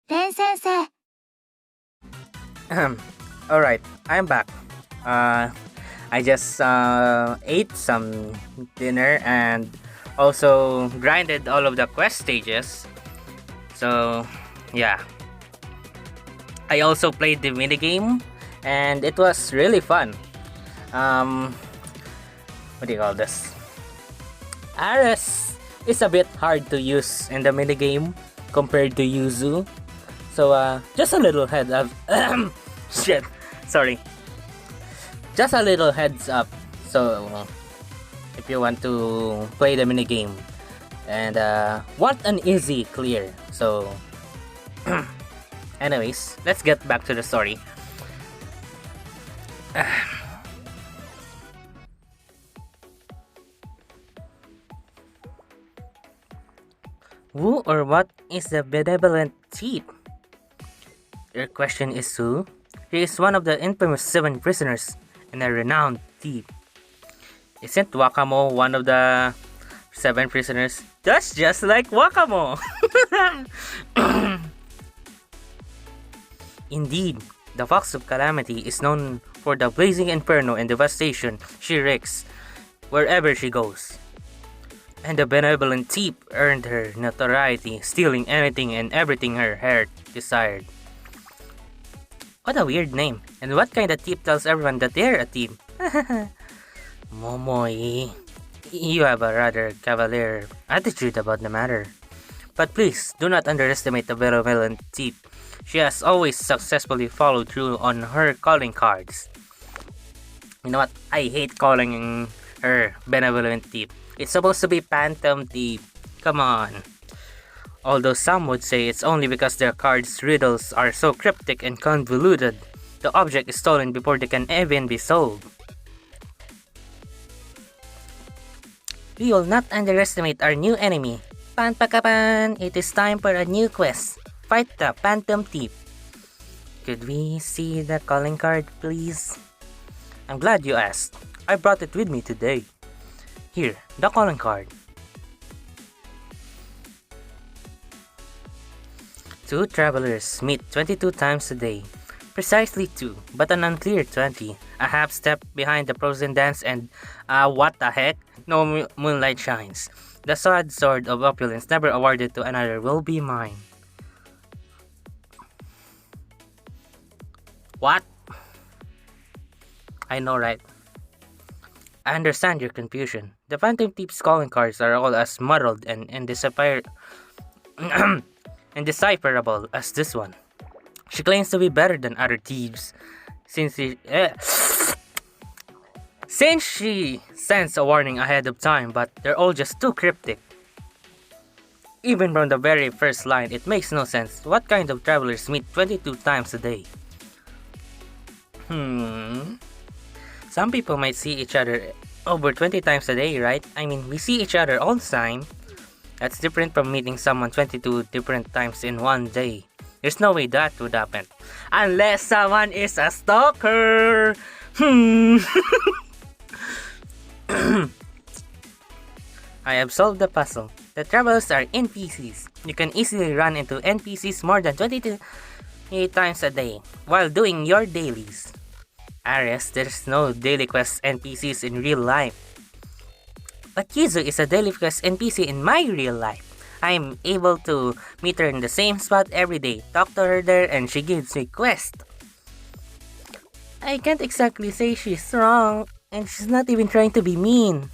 レン先生、Alright, I'm back. Uh, I just ate some dinner and also grinded all of the quest stages. So, yeah. I also played the minigame and it was really fun. Um, what do you call this? Ares is a bit hard to use in the minigame compared to Yuzu. So, just a little head up. Shit, sorry. Just a little heads up. So, if you want to play the minigame, and want an easy clear. So, anyways, let's get back to the story. Who or what is the benevolent thief? Your question is who? He is one of the infamous 7 prisoners and a renowned thief. Isn't Wakamo one of the 7 prisoners? That's just like Wakamo! Indeed, the Fox of Calamity is known for the blazing inferno and devastation she wreaks wherever she goes. And the benevolent thief earned her notoriety, stealing anything and everything her heart desired. What a weird name, and what kind of thief tells everyone that they're a thief? Momoi, you have a rather cavalier attitude about the matter. But please, do not underestimate the benevolent thief. She has always successfully followed through on her calling cards. You know what? I hate calling her benevolent thief. It's supposed to be phantom thief. Come on. Although some would say it's only because their cards' riddles are so cryptic and convoluted. The object is stolen before they can even be sold. We will not underestimate our new enemy. Panpakapan! It is time for a new quest. Fight the Phantom Thief. Could we see the calling card, please? I'm glad you asked. I brought it with me today. Here, the calling card. 2 travelers meet 22 times a day. Precisely 2, but an unclear 20. A half step behind the frozen dance and, what the heck? No moonlight shines. The sad sword of opulence never awarded to another will be mine. What? I know, right? I understand your confusion. The Phantom Thief's calling cards are all as muddled and indecipherable as this one. She claims to be better than other thieves since she sends a warning ahead of time, but they're all just too cryptic. Even from the very first line, it makes no sense. What kind of travelers meet 22 times a day? Some people might see each other over 20 times a day, right? I mean, we see each other all the time. That's different from meeting someone 22 different times in one day. There's no way that would happen. Unless someone is a stalker! I have solved the puzzle. The travelers are NPCs. You can easily run into NPCs more than 22 times a day while doing your dailies. Ares, there's no daily quest NPCs in real life. But Yuzu is a daily quest NPC in my real life. I'm able to meet her in the same spot every day, talk to her there, and she gives me quest. I can't exactly say she's wrong, and she's not even trying to be mean.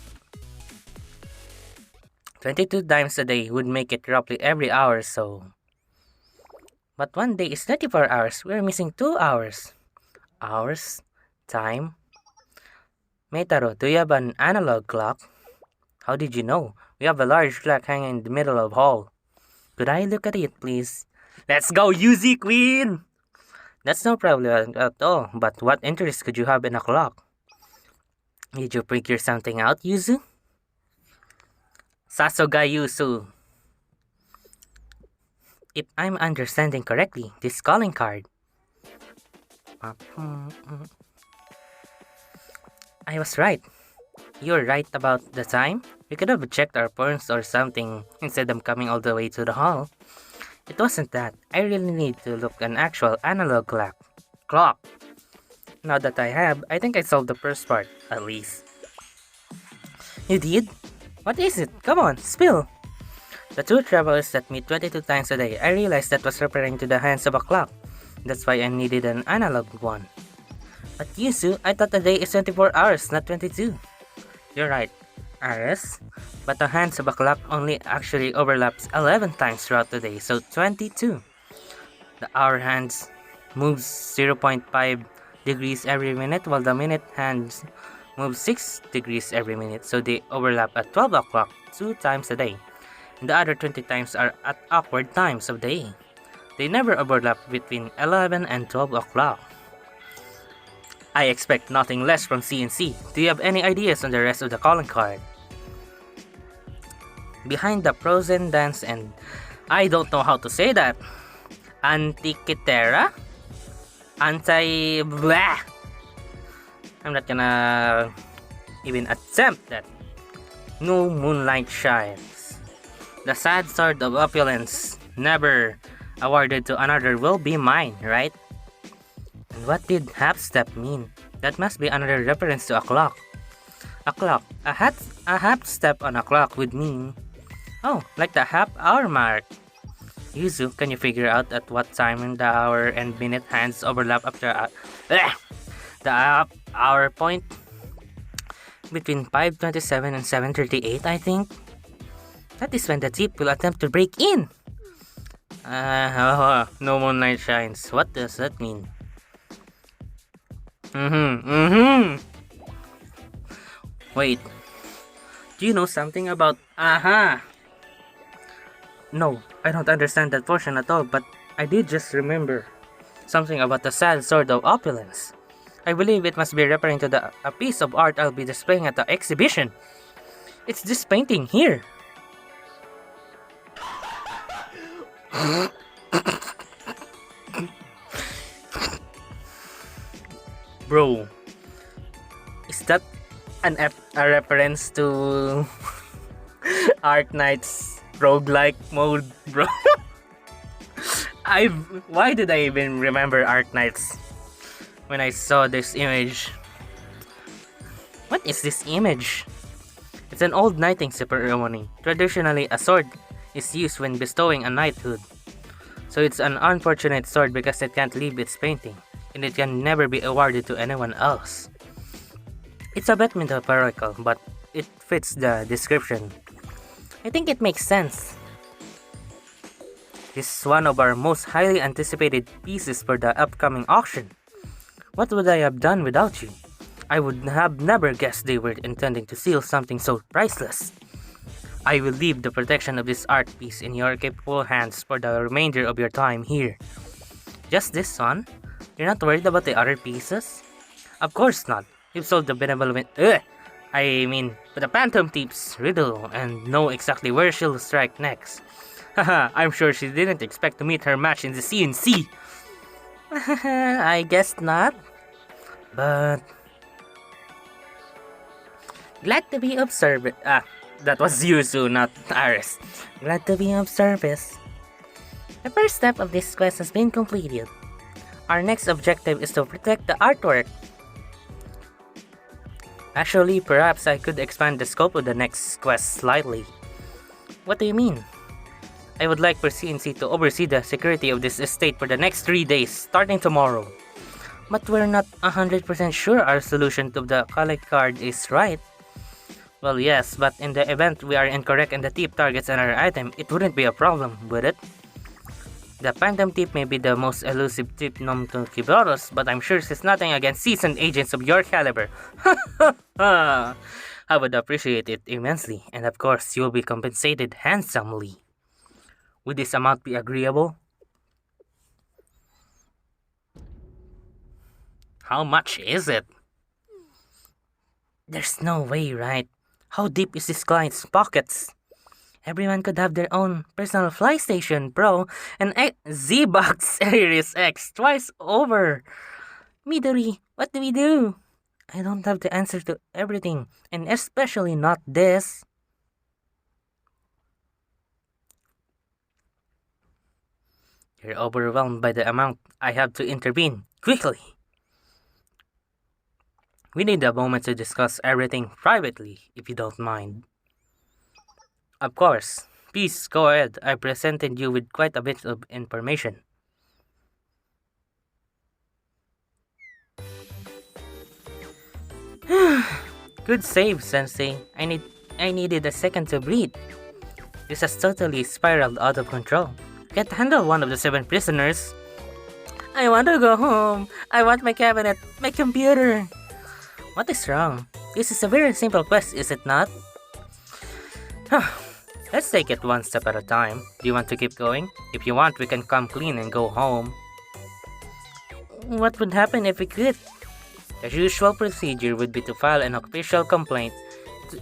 22 times a day would make it roughly every hour or so. But one day is 24 hours, we're missing 2 hours. Hours? Time? Meitaro, do you have an analog clock? How did you know? We have a large clock hanging in the middle of the hall. Could I look at it, please? Let's go, Yuzi Queen! That's no problem at all, but what interest could you have in a clock? Did you figure something out, Yuzu? Sasoga Yuzu. If I'm understanding correctly, this calling card. I was right. You're right about the time. We could have checked our phones or something instead of coming all the way to the hall. It wasn't that. I really need to look an actual analog clock. Now that I have, I think I solved the first part, at least. You did? What is it? Come on, spill! The two travelers that meet 22 times a day, I realized that was referring to the hands of a clock. That's why I needed an analog one. But Yuzu, I thought a day is 24 hours, not 22. You're right, hours. But the hands of a clock only actually overlaps 11 times throughout the day, so 22. The hour hands moves 0.5 degrees every minute, while the minute hands move 6 degrees every minute, so they overlap at 12 o'clock 2 times a day. And the other 20 times are at awkward times of day. They never overlap between 11 and 12 o'clock. I expect nothing less from CNC. Do you have any ideas on the rest of the calling card? Behind the frozen dance and I don't know how to say that. Antikythera? Blah! I'm not gonna even attempt that. No moonlight shines. The sad sword of opulence, never awarded to another, will be mine, right? And what did half step mean? That must be another reference to a clock. A clock. A half step on a clock would mean... Oh, like the half hour mark. Yuzu, can you figure out at what time the hour and minute hands overlap after the half hour point? Between 5:27 and 7:38, I think. That is when the thief will attempt to break in. No moonlight shines. What does that mean? Wait. Do you know something about No, I don't understand that portion at all, but I did just remember something about the sad sword of opulence. I believe it must be referring to a piece of art I'll be displaying at the exhibition. It's this painting here. Bro, is that a reference to Art Knight's roguelike mode, bro? Why did I even remember Art Knights when I saw this image? What is this image? It's an old knighting ceremony. Traditionally, a sword is used when bestowing a knighthood. So it's an unfortunate sword because it can't leave its painting, and it can never be awarded to anyone else. It's a bit metaphorical, but it fits the description. I think it makes sense. This is one of our most highly anticipated pieces for the upcoming auction. What would I have done without you? I would have never guessed they were intending to steal something so priceless. I will leave the protection of this art piece in your capable hands for the remainder of your time here. Just this one? You're not worried about the other pieces? Of course not. You've solved the benevolent... but the Phantom Thief's riddle and know exactly where she'll strike next. Haha, I'm sure she didn't expect to meet her match in the CNC. I guess not. But... glad to be of service. That was Yuzu, not Aris. Glad to be of service. The first step of this quest has been completed. Our next objective is to protect the artwork. Actually, perhaps I could expand the scope of the next quest slightly. What do you mean? I would like for CNC to oversee the security of this estate for the next 3 days, starting tomorrow. But we're not 100% sure our solution to the collect card is right. Well, yes, but in the event we are incorrect and the thief targets another item, it wouldn't be a problem, would it? The Phantom Thief may be the most elusive thief known to Kiboros, but I'm sure she's nothing against seasoned agents of your caliber. I would appreciate it immensely, and of course, you'll be compensated handsomely. Would this amount be agreeable? How much is it? There's no way, right? How deep is this client's pockets? Everyone could have their own personal fly station, bro. And Z-Box Series X twice over. Midori, what do we do? I don't have the answer to everything, and especially not this. You're overwhelmed by the amount I have to intervene. Quickly! We need a moment to discuss everything privately, if you don't mind. Of course. Please go ahead. I presented you with quite a bit of information. Good save, Sensei. I needed a second to breathe. This has totally spiraled out of control. Can't handle one of the 7 prisoners. I want to go home. I want my cabinet, my computer. What is wrong? This is a very simple quest, is it not? Let's take it one step at a time. Do you want to keep going? If you want, we can come clean and go home. What would happen if we quit? The usual procedure would be to file an official complaint.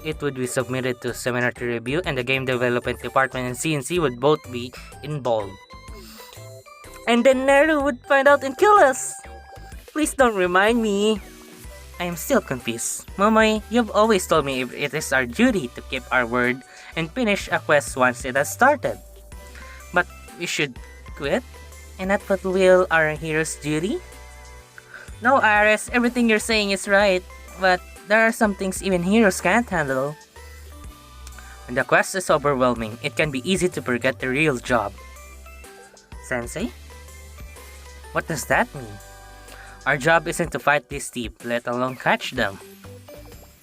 It would be submitted to seminar to review, and the game development department and CNC would both be involved. And then Naru would find out and kill us! Please don't remind me. I am still confused. Momoy, you've always told me it is our duty to keep our word and finish a quest once it has started. But we should quit? And not fulfill our hero's duty? No, Ares, everything you're saying is right, but there are some things even heroes can't handle. When the quest is overwhelming, it can be easy to forget the real job. Sensei? What does that mean? Our job isn't to fight this thief, let alone catch them.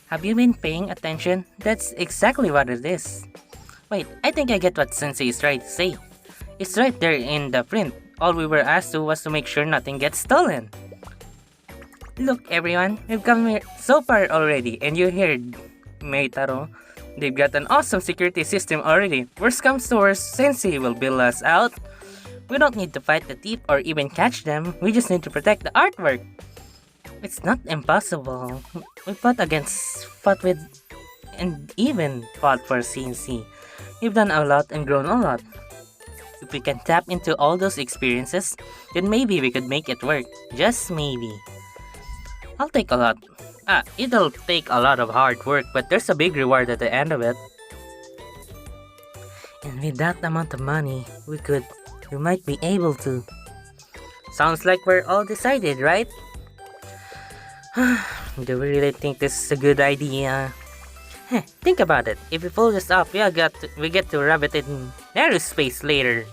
Have you been paying attention? That's exactly what it is. Wait, I think I get what Sensei is trying to say. It's right there in the print. All we were asked to was to make sure nothing gets stolen. Look everyone, we've come here so far already, and you heard Meitaro. They've got an awesome security system already. Worst comes to worst, Sensei will bail us out. We don't need to fight the thief or even catch them, we just need to protect the artwork. It's not impossible. We fought with, and even fought for CNC. We've done a lot and grown a lot. If we can tap into all those experiences, then maybe we could make it work. Just maybe. It'll take a lot of hard work, but there's a big reward at the end of it. And with that amount of money, we might be able to. Sounds like we're all decided, right? Do we really think this is a good idea? Think about it. If we pull this off, we get to rub it in narrow space later.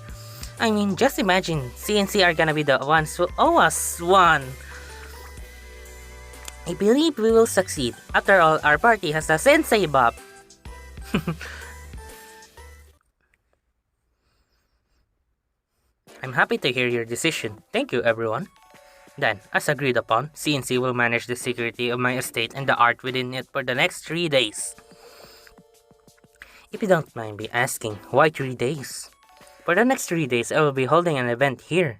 I mean, just imagine, CNC are gonna be the ones who owe us one. I believe we will succeed. After all, our party has a sensei bop. I'm happy to hear your decision. Thank you, everyone. Then, as agreed upon, CNC will manage the security of my estate and the art within it for the next 3 days. If you don't mind me asking, why 3 days? For the next 3 days, I will be holding an event here.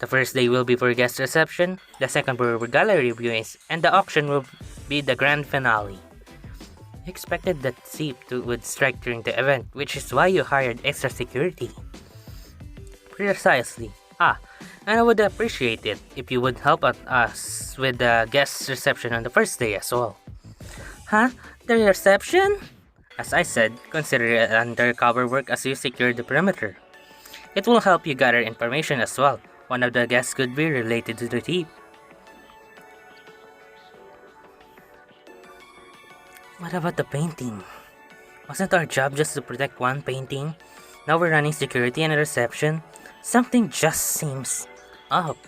The first day will be for guest reception, the second for gallery viewings, and the auction will be the grand finale. I expected that thief would strike during the event, which is why you hired extra security. Precisely. And I would appreciate it if you would help us with the guest reception on the first day as well. Huh? The reception? As I said, consider it undercover work as you secure the perimeter. It will help you gather information as well. One of the guests could be related to the thief. What about the painting? Wasn't our job just to protect one painting? Now we're running security and reception? Something just seems up.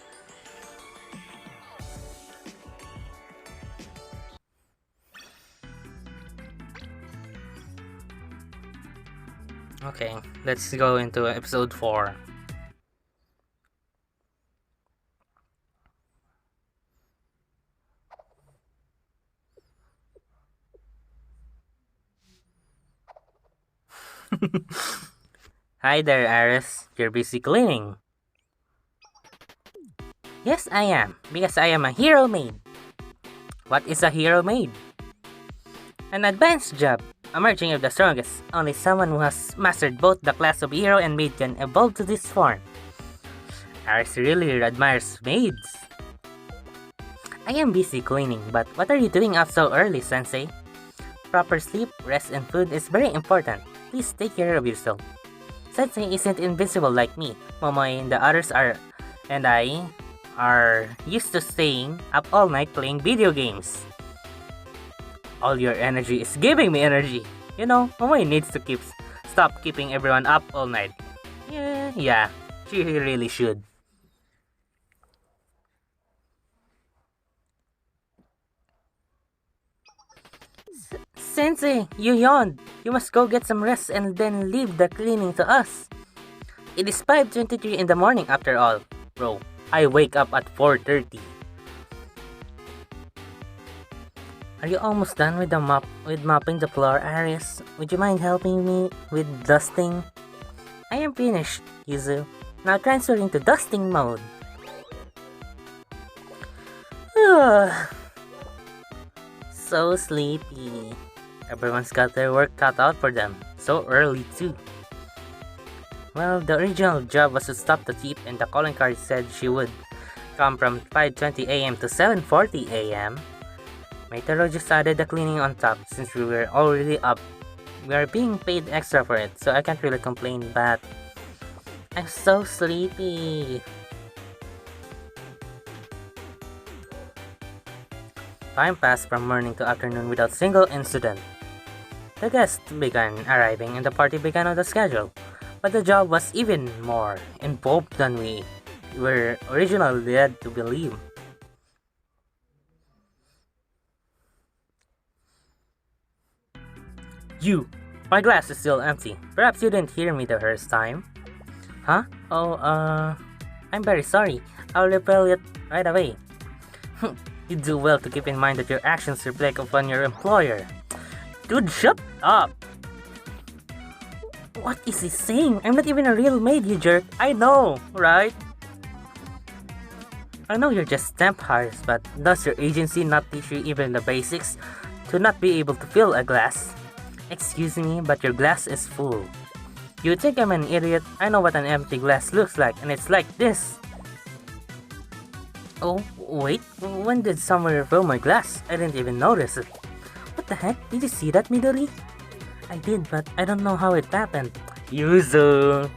Okay, let's go into episode 4. Hi there, Aris. You're busy cleaning. Yes, I am, because I am a hero maid. What is a hero maid? An advanced job, a merging of the strongest. Only someone who has mastered both the class of hero and maid can evolve to this form. Aris really admires maids. I am busy cleaning, but what are you doing up so early, Sensei? Proper sleep, rest, and food is very important. Please take care of yourself. Sensei isn't invincible like me. Momoy and the others and I are used to staying up all night playing video games. All your energy is giving me energy. You know, Momoy needs to stop keeping everyone up all night. Yeah, she really should. Sensei, you yawned. You must go get some rest and then leave the cleaning to us. It is 5:23 in the morning after all. Bro, I wake up at 4:30. Are you almost done with mopping the floor, Aris? Would you mind helping me with dusting? I am finished, Yuzu. Now transferring to dusting mode. So sleepy. Everyone's got their work cut out for them. So early too. Well, the original job was to stop the thief and the calling card said she would come from 5:20 a.m. to 7:40 a.m. Maitaro just added the cleaning on top since we were already up. We are being paid extra for it, so I can't really complain, but I'm so sleepy. Time passed from morning to afternoon without single incident. The guests began arriving and the party began on the schedule, but the job was even more involved than we were originally led to believe. You! My glass is still empty. Perhaps you didn't hear me the first time. Huh? Oh, I'm very sorry. I'll refill it right away. You do well to keep in mind that your actions reflect upon your employer. Dude, shut up! What is he saying? I'm not even a real maid, you jerk. I know, right? I know you're just temp hires, but does your agency not teach you even the basics to not be able to fill a glass? Excuse me, but your glass is full. You think I'm an idiot? I know what an empty glass looks like, and it's like this. Oh, wait, when did someone refill my glass? I didn't even notice it. What the heck? Did you see that, Midori? I did, but I don't know how it happened. Yuzu!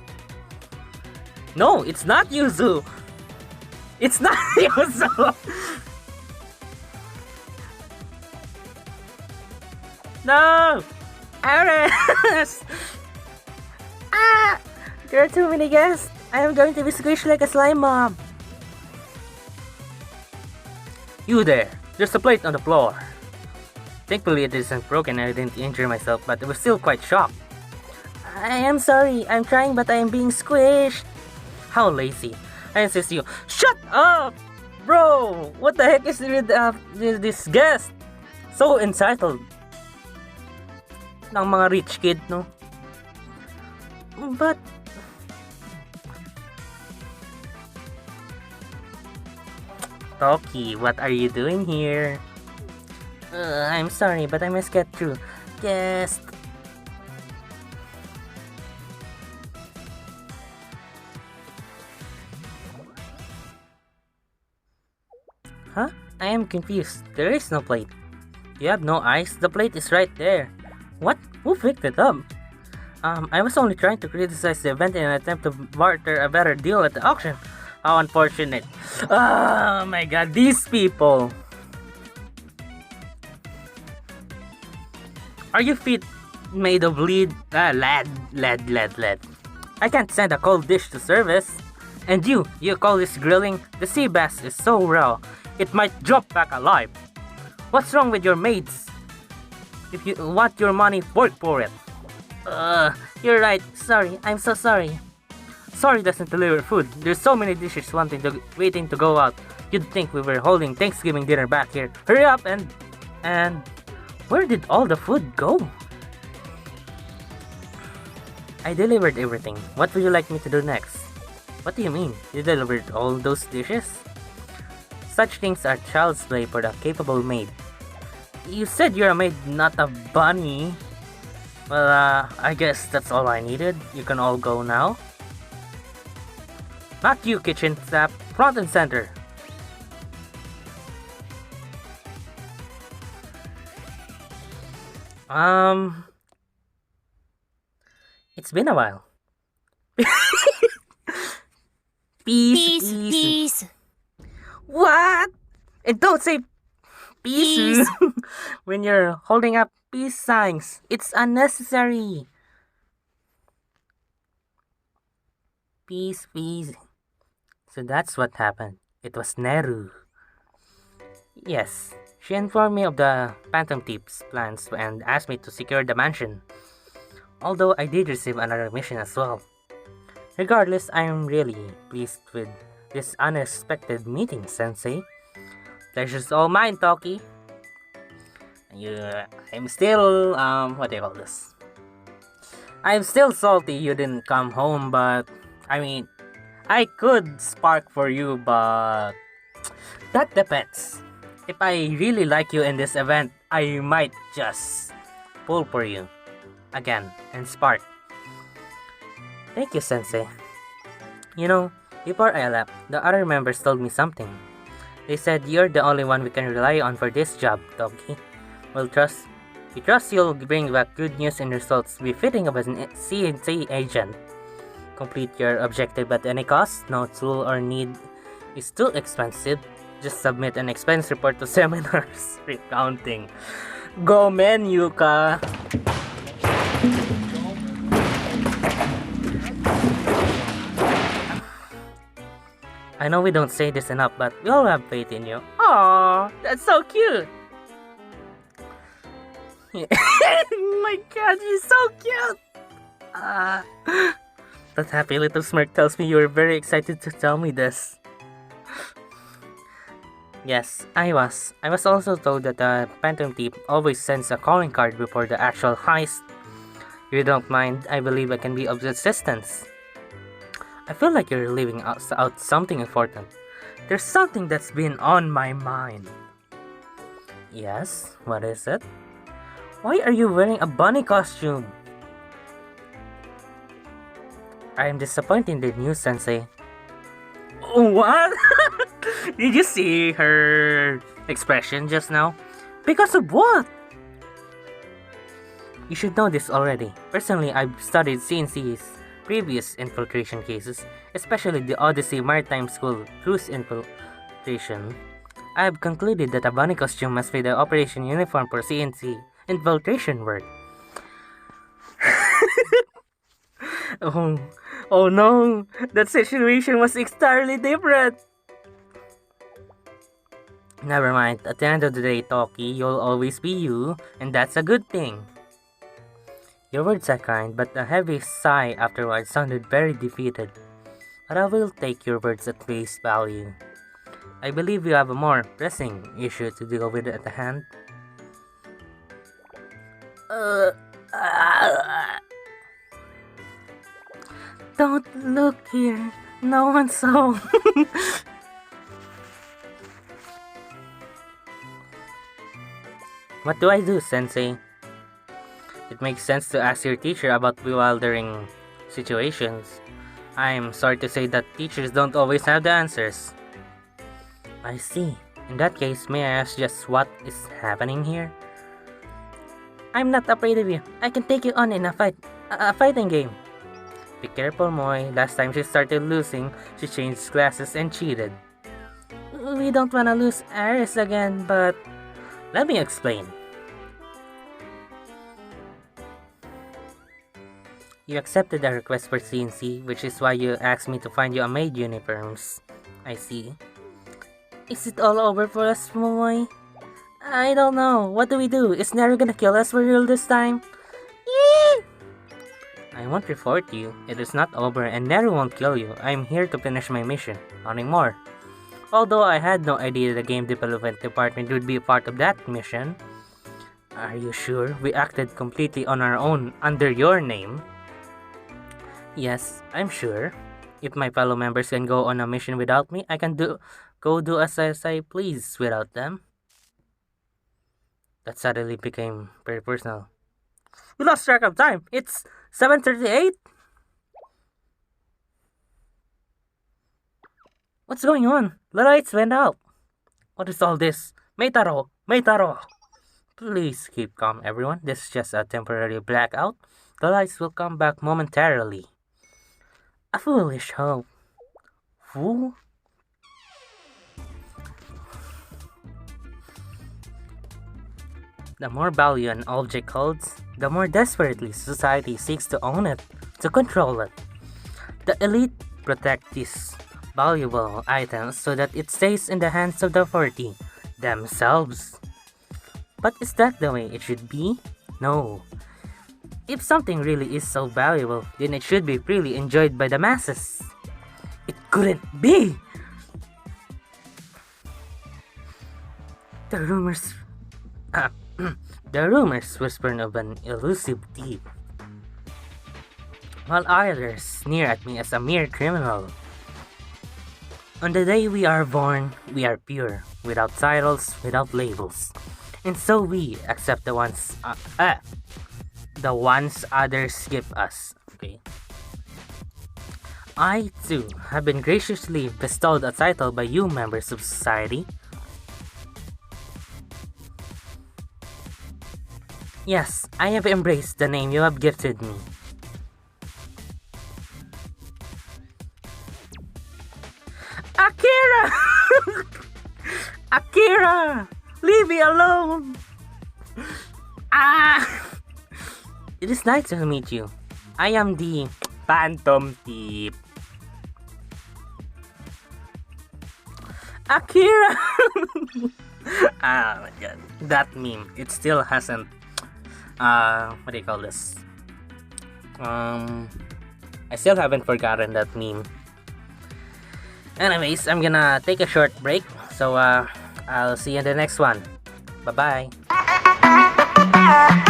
No, it's not Yuzu! It's not Yuzu! No! Aris! Ah! There are too many guests! I am going to be squished like a slime mob! You there! There's a plate on the floor! Thankfully it isn't broken and I didn't injure myself, but I was still quite shocked. I am sorry, I'm trying but I am being squished! How lazy! I insist you, shut up! Bro! What the heck is with this guest? So entitled! Ng mga rich kid, no? But... Toki, what are you doing here? I'm sorry, but I must get through. Guest. Huh? I am confused. There is no plate. You have no eyes? The plate is right there. What? Who picked it up? I was only trying to criticize the event in an attempt to barter a better deal at the auction. How unfortunate. Oh my god, these people. Are your feet made of lead? Lead. I can't send a cold dish to service. And you call this grilling? The sea bass is so raw, it might drop back alive. What's wrong with your maids? If you want your money, work for it. You're right. Sorry, I'm so sorry. Sorry doesn't deliver food. There's so many dishes waiting to go out. You'd think we were holding Thanksgiving dinner back here. Hurry up and... Where did all the food go? I delivered everything. What would you like me to do next? What do you mean? You delivered all those dishes? Such things are child's play for the capable maid. You said you're a maid, not a bunny. Well, I guess that's all I needed. You can all go now. Not you, kitchen staff. Front and center. It's been a while. Peace, Peace, peace. peace, What? And don't say peace peace. when you're holding up peace signs. It's unnecessary. Peace, peace. So that's what happened. It was Neru. Yes, she informed me of the Phantom Thief's plans and asked me to secure the mansion. Although I did receive another mission as well. Regardless, I am really pleased with this unexpected meeting, Sensei. Pleasure's all mine, Toki. I'm still, what do you call this? I'm still salty you didn't come home, but, I mean, I could spark for you, but that depends. If I really like you in this event, I might just pull for you again and spark. Thank you, Sensei. You know, before I left, the other members told me something. They said you're the only one we can rely on for this job, Toki. We trust you'll bring back good news and results befitting of an CNC agent. Complete your objective at any cost. No tool or need is too expensive. Just submit an expense report to seminars recounting. Go men, Yuka! I know we don't say this enough, but we all have faith in you. Aww, that's so cute! My god, you're so cute! That happy little smirk tells me you were very excited to tell me this. Yes, I was. I was also told that the Phantom Thief always sends a calling card before the actual heist. If you don't mind, I believe I can be of assistance. I feel like you're leaving out something important. There's something that's been on my mind. Yes, what is it? Why are you wearing a bunny costume? I am disappointed in you, Sensei. What? Did you see her expression just now? Because of what? You should know this already. Personally, I've studied CNC's previous infiltration cases, especially the Odyssey Maritime School cruise infiltration. I have concluded that a bunny costume must be the operation uniform for CNC infiltration work. Oh no, that situation was entirely different. Never mind, at the end of the day, Toki, you'll always be you, and that's a good thing. Your words are kind, but a heavy sigh afterwards sounded very defeated. But I will take your words at face value. I believe you have a more pressing issue to deal with at hand. Don't look here. No one saw. What do I do, Sensei? It makes sense to ask your teacher about bewildering situations. I'm sorry to say that teachers don't always have the answers. I see. In that case, may I ask just what is happening here? I'm not afraid of you. I can take you on in a fighting game. Be careful, Moy. Last time she started losing, she changed classes and cheated. We don't wanna lose Aris again, but let me explain. You accepted a request for CNC, which is why you asked me to find you a maid uniforms. I see. Is it all over for us, Moy? I don't know. What do we do? Is Neru gonna kill us for real this time? Yee! I won't report you. It is not over and Neru won't kill you. I am here to finish my mission. Nothing more. Although I had no idea the game development department would be a part of that mission. Are you sure? We acted completely on our own under your name. Yes, I'm sure. If my fellow members can go on a mission without me, I can go do as I please without them. That suddenly became very personal. We lost track of time. It's 7:38. What's going on? The lights went out. What is all this? Meitaro! Meitaro! Please keep calm, everyone. This is just a temporary blackout. The lights will come back momentarily. A foolish hope. fool? The more value an object holds, the more desperately society seeks to own it, to control it. The elite protect these valuable items so that it stays in the hands of the authority themselves. But is that the way it should be? No. If something really is so valuable, then it should be freely enjoyed by the masses. It couldn't be! The rumors... the rumors whispered of an elusive thief, while others sneer at me as a mere criminal. On the day we are born, we are pure, without titles, without labels. And so we accept the ones others give us. Okay. I, too, have been graciously bestowed a title by you members of society. Yes, I have embraced the name you have gifted me. Akira! Akira! Leave me alone! Ah! It is nice to meet you. I am the Phantom Thief. Akira! Ah, my god. That meme, it still hasn't what do you call this? I still haven't forgotten that meme. Anyways, I'm gonna take a short break, so I'll see you in the next one. Bye bye.